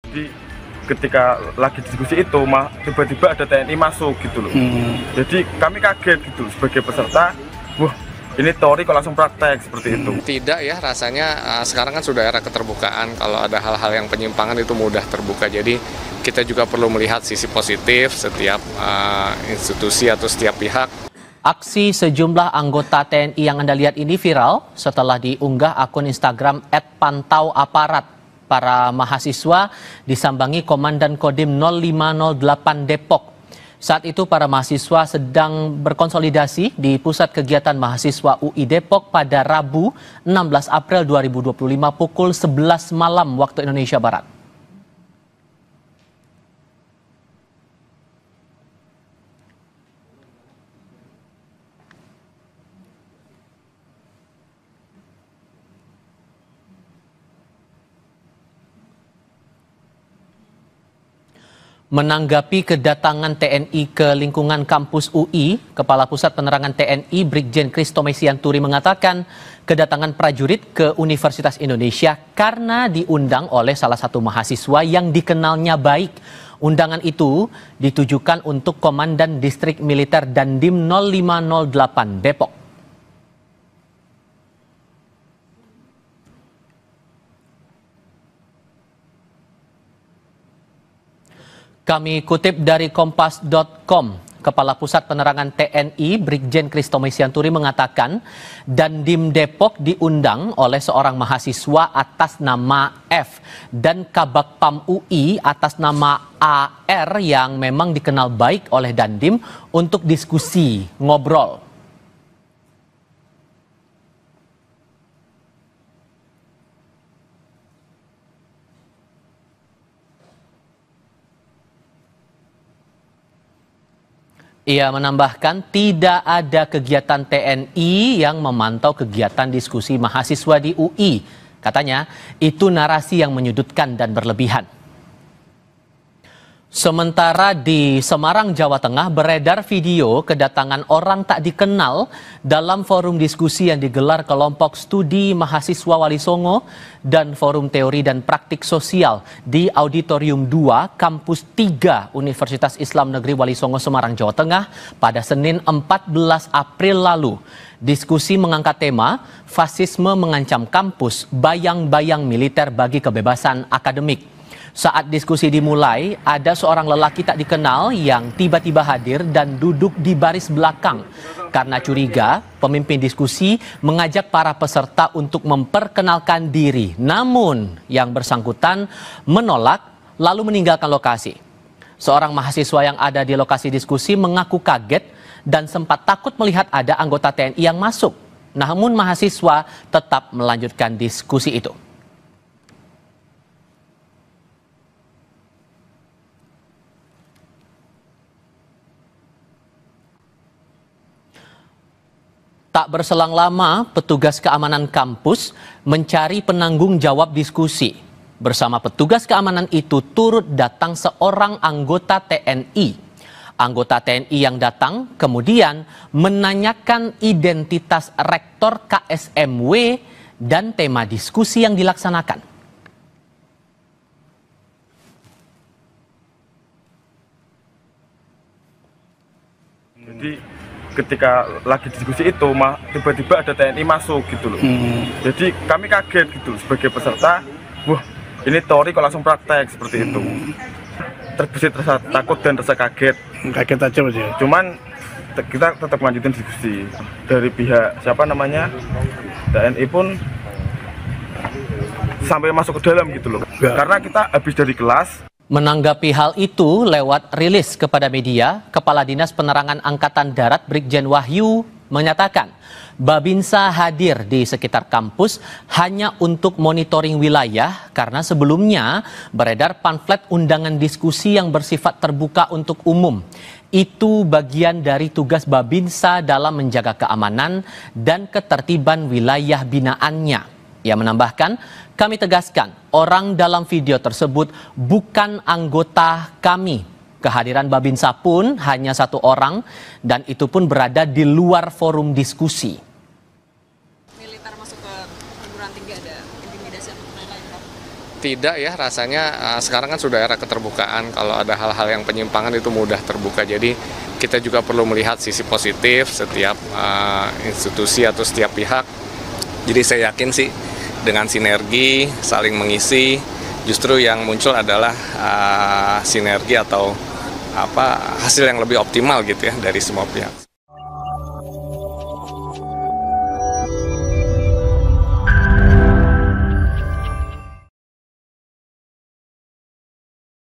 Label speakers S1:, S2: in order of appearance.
S1: Jadi ketika lagi diskusi itu tiba-tiba ada TNI masuk gitu loh. Jadi kami kaget gitu sebagai peserta, wah ini teori kok langsung praktek seperti itu.
S2: Tidak ya, rasanya sekarang kan sudah era keterbukaan, kalau ada hal-hal yang penyimpangan itu mudah terbuka. Jadi kita juga perlu melihat sisi positif setiap institusi atau setiap pihak.
S3: Aksi sejumlah anggota TNI yang Anda lihat ini viral setelah diunggah akun Instagram @pantauaparat. Para mahasiswa disambangi Komandan Kodim 0508 Depok. Saat itu para mahasiswa sedang berkonsolidasi di Pusat Kegiatan Mahasiswa UI Depok pada Rabu 16 April 2025 pukul 11 malam waktu Indonesia Barat. Menanggapi kedatangan TNI ke lingkungan kampus UI, Kepala Pusat Penerangan TNI Brigjen Christo Mesianturi mengatakan kedatangan prajurit ke Universitas Indonesia karena diundang oleh salah satu mahasiswa yang dikenalnya baik. Undangan itu ditujukan untuk Komandan Distrik Militer Dandim 0508 Depok. Kami kutip dari kompas.com, Kepala Pusat Penerangan TNI Brigjen Christo Mesianturi mengatakan Dandim Depok diundang oleh seorang mahasiswa atas nama F dan Kabak PAM UI atas nama AR yang memang dikenal baik oleh Dandim untuk diskusi, ngobrol. Ia menambahkan tidak ada kegiatan TNI yang memantau kegiatan diskusi mahasiswa di UI. Katanya, itu narasi yang menyudutkan dan berlebihan. Sementara di Semarang, Jawa Tengah, beredar video kedatangan orang tak dikenal dalam forum diskusi yang digelar kelompok studi mahasiswa Wali Songo dan forum teori dan praktik sosial di Auditorium 2 Kampus 3 Universitas Islam Negeri Wali Songo, Semarang, Jawa Tengah pada Senin 14 April lalu. Diskusi mengangkat tema fasisme mengancam kampus, bayang-bayang militer bagi kebebasan akademik. Saat diskusi dimulai, ada seorang lelaki tak dikenal yang tiba-tiba hadir dan duduk di baris belakang. Karena curiga, pemimpin diskusi mengajak para peserta untuk memperkenalkan diri. Namun, yang bersangkutan menolak lalu meninggalkan lokasi. Seorang mahasiswa yang ada di lokasi diskusi mengaku kaget dan sempat takut melihat ada anggota TNI yang masuk. Namun mahasiswa tetap melanjutkan diskusi itu. Tak berselang lama, petugas keamanan kampus mencari penanggung jawab diskusi. Bersama petugas keamanan itu turut datang seorang anggota TNI. Anggota TNI yang datang kemudian menanyakan identitas rektor KSMW dan tema diskusi yang dilaksanakan.
S1: Jadi ketika lagi diskusi itu tiba-tiba ada TNI masuk gitu loh. Jadi kami kaget gitu sebagai peserta, wah ini teori kok langsung praktek seperti itu. Terbesit rasa takut dan rasa kaget.
S4: Kaget aja Mas ya.
S1: Cuman kita tetap lanjutin diskusi. Dari pihak TNI pun sampai masuk ke dalam gitu loh. Karena kita habis dari kelas.
S3: Menanggapi hal itu lewat rilis kepada media, Kepala Dinas Penerangan Angkatan Darat Brigjen Wahyu menyatakan Babinsa hadir di sekitar kampus hanya untuk monitoring wilayah karena sebelumnya beredar pamflet undangan diskusi yang bersifat terbuka untuk umum. Itu bagian dari tugas Babinsa dalam menjaga keamanan dan ketertiban wilayah binaannya. Ia menambahkan, kami tegaskan orang dalam video tersebut bukan anggota kami. Kehadiran Babinsa pun hanya satu orang dan itu pun berada di luar forum diskusi.
S5: Militer masuk ke perguruan tinggi ada intimidasi atau lain-lain, Prof?
S2: Tidak ya, rasanya sekarang kan sudah era keterbukaan. Kalau ada hal-hal yang penyimpangan itu mudah terbuka. Jadi kita juga perlu melihat sisi positif setiap institusi atau setiap pihak. Jadi saya yakin sih dengan sinergi, saling mengisi, justru yang muncul adalah sinergi atau hasil yang lebih optimal gitu ya dari semua pihak.